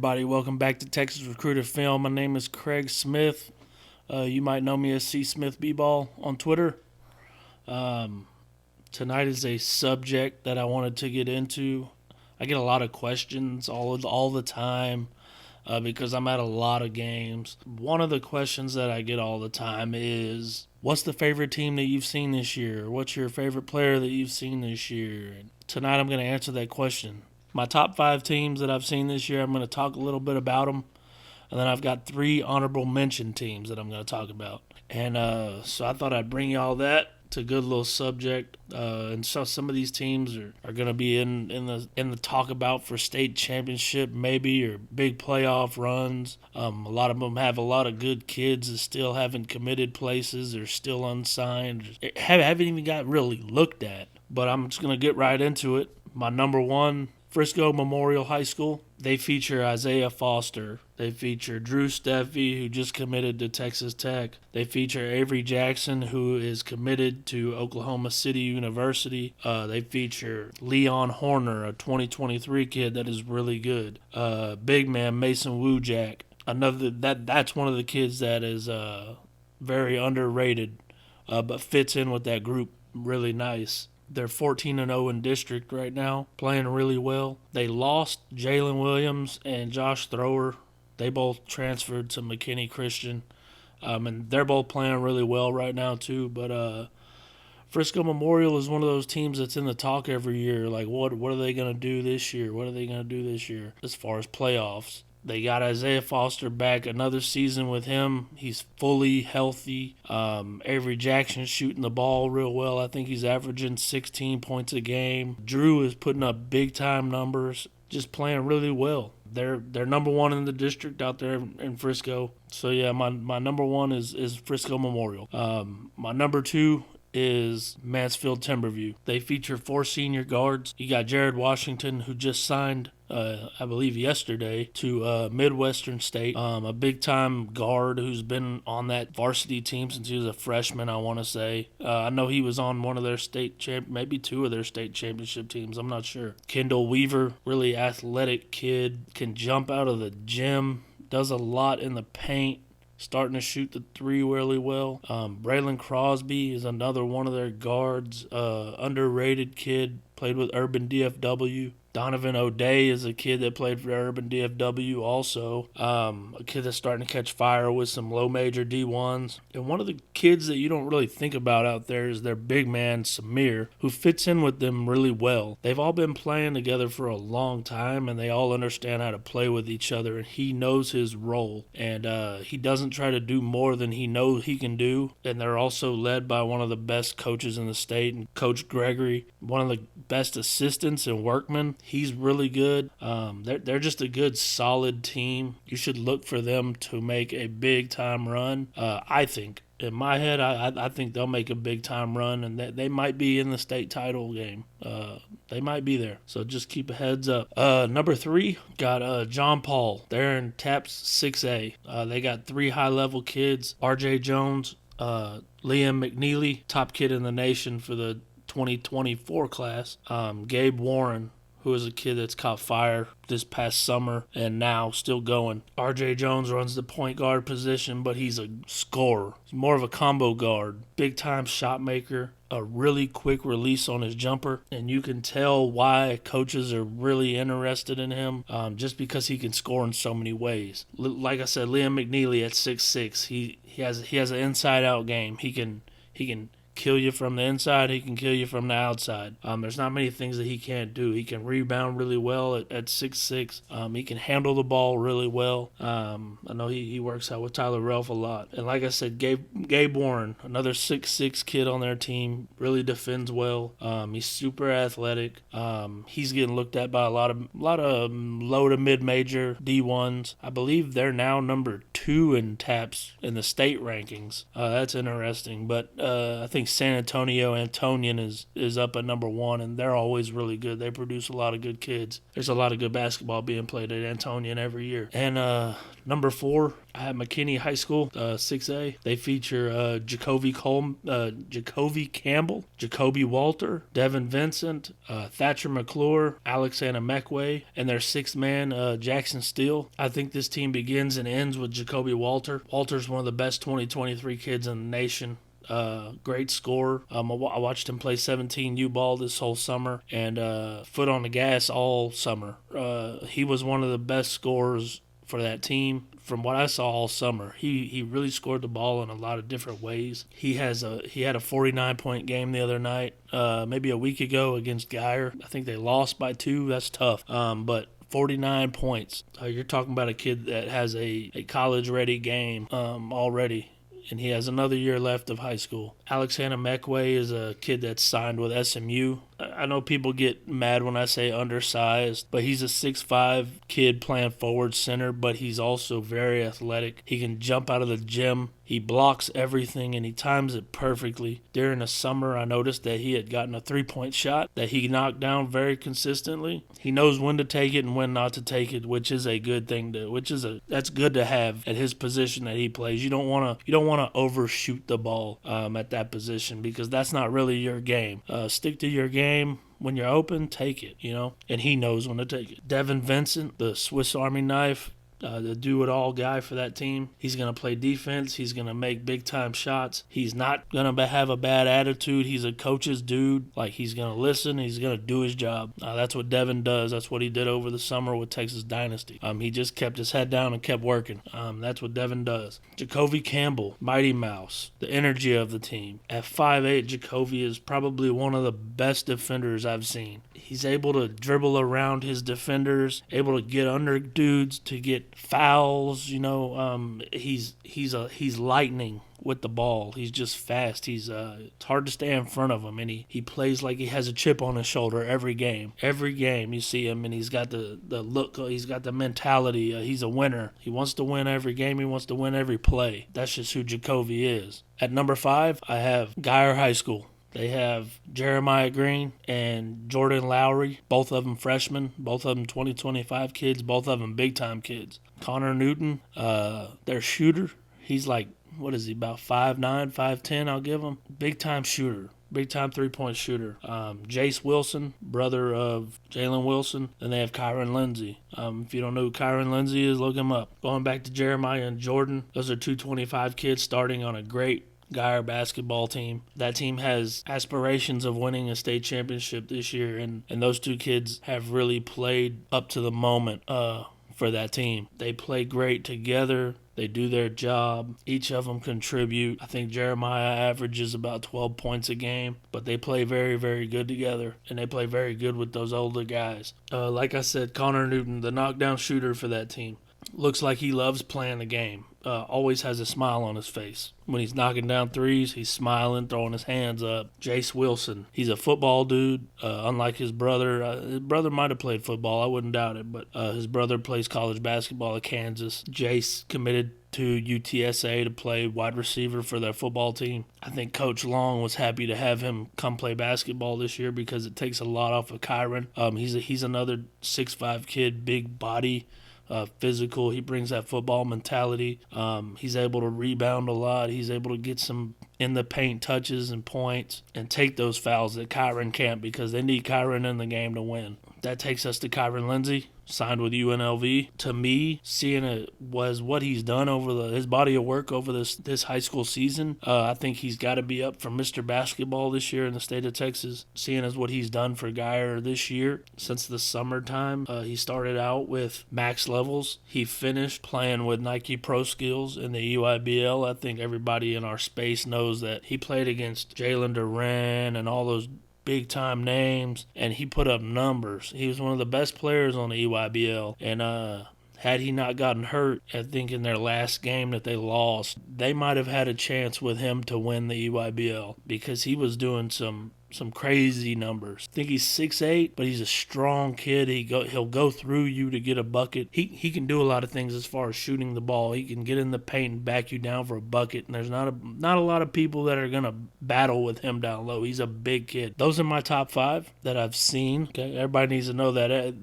everybody? Welcome back to Texas Recruiter Film. My name is Craig Smith. You might know me as C. Smith B-Ball on Twitter. Tonight is a subject that I wanted to get into. I get a lot of questions all the time because I'm at a lot of games. One of the questions that I get all the time is, what's the favorite team that you've seen this year? What's your favorite player that you've seen this year? And tonight I'm going to answer that question. My top 5 teams that I've seen this year, I'm going to talk a little bit about them. And then I've got 3 honorable mention teams that I'm going to talk about. And so I thought I'd bring y'all that. It's a good little subject. And so some of these teams are going to be in the talk about for state championship maybe, or big playoff runs. A lot of them have a lot of good kids that still haven't committed places or still unsigned. Haven't even got really looked at. But I'm just going to get right into it. My number 1, Frisco Memorial High School. They feature Isaiah Foster. They feature Drew Steffi, who just committed to Texas Tech. They feature Avery Jackson, who is committed to Oklahoma City University. They feature Leon Horner, a 2023 kid that is really good. Big man Mason Wujak. That's one of the kids that is very underrated, but fits in with that group really nice. They're 14-0 in district right now, playing really well. They lost Jalen Williams and Josh Thrower. They both transferred to McKinney Christian, and they're both playing really well right now too. But Frisco Memorial is one of those teams that's in the talk every year. Like, what are they going to do this year? What are they going to do this year as far as playoffs? They got Isaiah Foster back another season with him. He's fully healthy. Avery Jackson's shooting the ball real well. I think he's averaging 16 points a game. Drew is putting up big-time numbers, just playing really well. They're number 1 in the district out there in Frisco. So, yeah, my number 1 is Frisco Memorial. My number 2 is Mansfield Timberview. They feature 4 senior guards. You got Jared Washington, who just signed I believe yesterday, to Midwestern State, a big-time guard who's been on that varsity team since he was a freshman, I want to say. I know he was on one of their maybe 2 of their state championship teams, I'm not sure. Kendall Weaver, really athletic kid, can jump out of the gym, does a lot in the paint, starting to shoot the 3 really well. Braylon Crosby is another one of their guards, underrated kid, played with Urban DFW. Donovan O'Day is a kid that played for Urban DFW also. A kid that's starting to catch fire with some low major D1s. And one of the kids that you don't really think about out there is their big man, Samir, who fits in with them really well. They've all been playing together for a long time, and they all understand how to play with each other, and he knows his role. And he doesn't try to do more than he knows he can do. And they're also led by one of the best coaches in the state, and Coach Gregory, one of the best assistants and workmen. He's really good. They're just a good, solid team. You should look for them to make a big-time run. I think. In my head, I think they'll make a big-time run, and they might be in the state title game. They might be there. So just keep a heads up. Number 3, got John Paul. They're in TAPS 6A. They got 3 high-level kids. R.J. Jones, Liam McNeely, top kid in the nation for the 2024 class. Gabe Warren, who is a kid that's caught fire this past summer and now still going. R.J. Jones runs the point guard position, but he's a scorer. He's more of a combo guard. Big-time shot maker. A really quick release on his jumper. And you can tell why coaches are really interested in him, just because he can score in so many ways. Like I said, Liam McNeely at 6'6", he has an inside-out game. He can kill you from the inside, he can kill you from the outside. There's not many things that he can't do. He can rebound really well at 6'6". He can handle the ball really well. I know he works out with Tyler Ralph a lot. And like I said, Gabe Warren, another 6'6" kid on their team, really defends well. He's super athletic. He's getting looked at by a lot of low to mid-major D1s. I believe they're now number 2 in TAPS in the state rankings. That's interesting. But I think San Antonio Antonian is up at number 1, and they're always really good. They produce a lot of good kids. There's a lot of good basketball being played at Antonian every year. And number 4, I have McKinney High School, 6A. They feature Jacoby Campbell, Jacoby Walter, Devin Vincent, Thatcher McClure, Alexander Meckway, and their 6th man, Jackson Steele. I think this team begins and ends with Jacoby Walter. Walter's one of the best 2023 kids in the nation. Great scorer. I watched him play 17U ball this whole summer, and foot on the gas all summer. He was one of the best scorers for that team from what I saw all summer. He really scored the ball in a lot of different ways. He had a 49-point game the other night, maybe a week ago against Geyer. I think they lost by 2. That's tough. But 49 points. You're talking about a kid that has a college-ready game already, and he has another year left of high school. Alexander Meckway is a kid that's signed with SMU. I know people get mad when I say undersized, but he's a 6'5" kid playing forward center, but he's also very athletic. He can jump out of the gym. He blocks everything, and he times it perfectly. During the summer, I noticed that he had gotten a 3-point shot that he knocked down very consistently. He knows when to take it and when not to take it, which is a good thing that's good to have at his position that he plays. You don't want to overshoot the ball at that position, because that's not really your game. Stick to your game. When you're open, take it, and he knows when to take it. Devin Vincent, the Swiss Army knife, the do-it-all guy for that team. He's going to play defense. He's going to make big-time shots. He's not going to have a bad attitude. He's a coach's dude. He's going to listen. He's going to do his job. That's what Devin does. That's what he did over the summer with Texas Dynasty. He just kept his head down and kept working. That's what Devin does. Jacoby Campbell, Mighty Mouse, the energy of the team. At 5'8", Jacoby is probably one of the best defenders I've seen. He's able to dribble around his defenders, able to get under dudes, to get fouls. He's lightning with the ball. He's just fast. It's hard to stay in front of him, and he plays like he has a chip on his shoulder every game. Every game you see him, and he's got the look. He's got the mentality. He's a winner. He wants to win every game. He wants to win every play. That's just who Jacoby is. At number 5, I have Geyer High School. They have Jeremiah Green and Jordan Lowry, both of them freshmen, both of them 2025 kids, both of them big-time kids. Connor Newton, their shooter, he's about 5'9", 5'10", I'll give him. Big-time shooter, big-time three-point shooter. Jace Wilson, brother of Jalen Wilson. Then they have Kyron Lindsay. If you don't know who Kyron Lindsay is, look him up. Going back to Jeremiah and Jordan, those are 225 kids starting on a great Geyer basketball team. That team has aspirations of winning a state championship this year, and those two kids have really played up to the moment for that team. They play great together. They do their job. Each of them contribute. I think Jeremiah averages about 12 points a game, but they play very, very good together, and they play very good with those older guys. Like I said, Connor Newton, the knockdown shooter for that team. Looks like he loves playing the game. Always has a smile on his face. When he's knocking down threes, he's smiling, throwing his hands up. Jace Wilson, he's a football dude, unlike his brother. His brother might have played football, I wouldn't doubt it, but his brother plays college basketball at Kansas. Jace committed to UTSA to play wide receiver for their football team. I think Coach Long was happy to have him come play basketball this year because it takes a lot off of Kyron. He's another 6'5" kid, big body. Physical. He brings that football mentality. He's able to rebound a lot. He's able to get some in the paint touches and points and take those fouls that Kyron can't, because they need Kyron in the game to win. That takes us to Kyron Lindsay, signed with UNLV. To me, seeing it was what he's done over his body of work over this high school season, I think he's got to be up for Mr. Basketball this year in the state of Texas. Seeing as what he's done for Geyer this year, since the summertime, he started out with max levels. He finished playing with Nike Pro Skills in the EYBL. I think everybody in our space knows that he played against Jalen Duran and all those big-time names, and he put up numbers. He was one of the best players on the EYBL, and had he not gotten hurt, I think in their last game that they lost, they might have had a chance with him to win the EYBL, because he was doing some some crazy numbers. I think he's 6'8", but he's a strong kid. He'll go through you to get a bucket. He can do a lot of things as far as shooting the ball. He can get in the paint and back you down for a bucket, and there's not a lot of people that are going to battle with him down low. He's a big kid. Those are my top 5 that I've seen. Okay, everybody needs to know that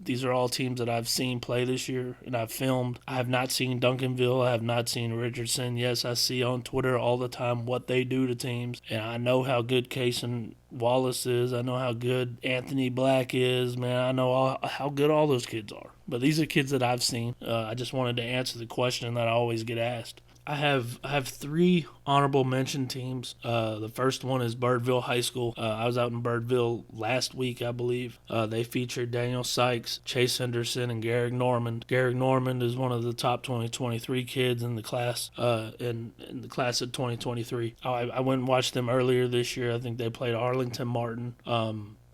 these are all teams that I've seen play this year and I've filmed. I have not seen Duncanville. I have not seen Richardson. Yes, I see on Twitter all the time what they do to teams, and I know how good Case and Wallace is. I know how good Anthony Black is, man. I know how good all those kids are. But these are kids that I've seen. I just wanted to answer the question that I always get asked. I have 3 honorable mention teams. The first one is Birdville High School. I was out in Birdville last week, I believe. They featured Daniel Sykes, Chase Henderson, and Garrick Normand. Garrick Normand is one of the top 2023 kids in the class. In the class of 2023. I went and watched them earlier this year. I think they played Arlington Martin.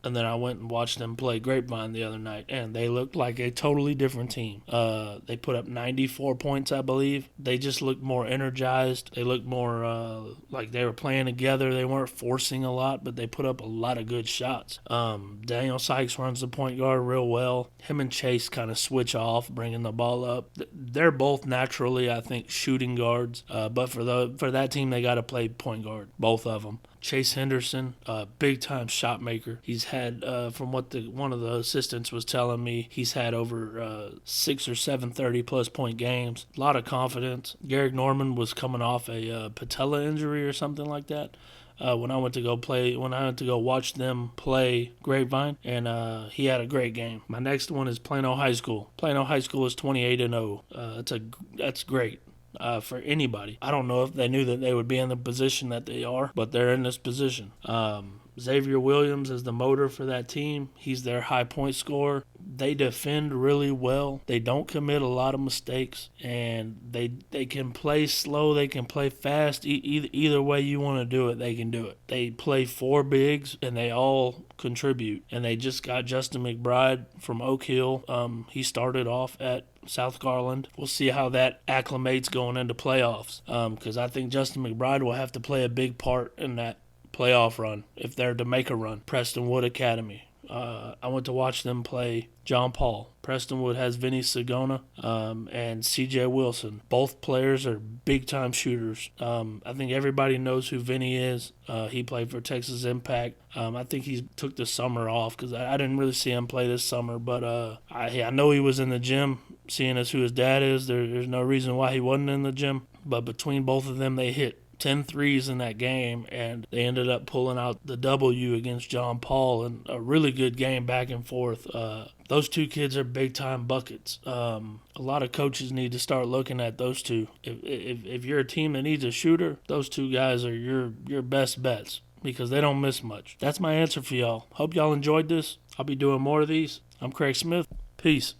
And then I went and watched them play Grapevine the other night, and they looked like a totally different team. They put up 94 points, I believe. They just looked more energized. They looked more like they were playing together. They weren't forcing a lot, but they put up a lot of good shots. Daniel Sykes runs the point guard real well. Him and Chase kind of switch off, bringing the ball up. They're both naturally, I think, shooting guards, but for that team, they got to play point guard, both of them. Chase Henderson, big-time shot maker. He's had, from what one of the assistants was telling me, he's had over 6 or 7 30-plus point games. A lot of confidence. Garrick Normand was coming off a patella injury or something like that. When I went to go watch them play Grapevine, and he had a great game. My next one is Plano High School. Plano High School is 28-0. That's great. For anybody. I don't know if they knew that they would be in the position that they are, but they're in this position. Xavier Williams is the motor for that team. He's their high point scorer. They defend really well. They don't commit a lot of mistakes, and they can play slow. They can play fast. Either way you want to do it, they can do it. They play 4 bigs, and they all contribute. And they just got Justin McBride from Oak Hill. He started off at South Garland. We'll see how that acclimates going into playoffs, because I think Justin McBride will have to play a big part in that playoff run if they're to make a run. Prestonwood Academy. I went to watch them play John Paul. Prestonwood has Vinny Sagona and CJ Wilson. Both players are big-time shooters. I think everybody knows who Vinny is. He played for Texas Impact. I think he took the summer off because I didn't really see him play this summer, but I know he was in the gym. Seeing as who his dad is, there's no reason why he wasn't in the gym. But between both of them, they hit 10 threes in that game, and they ended up pulling out the W against John Paul in a really good game back and forth. Those 2 kids are big-time buckets. A lot of coaches need to start looking at those 2. If you're a team that needs a shooter, those 2 guys are your best bets because they don't miss much. That's my answer for y'all. Hope y'all enjoyed this. I'll be doing more of these. I'm Craig Smith. Peace.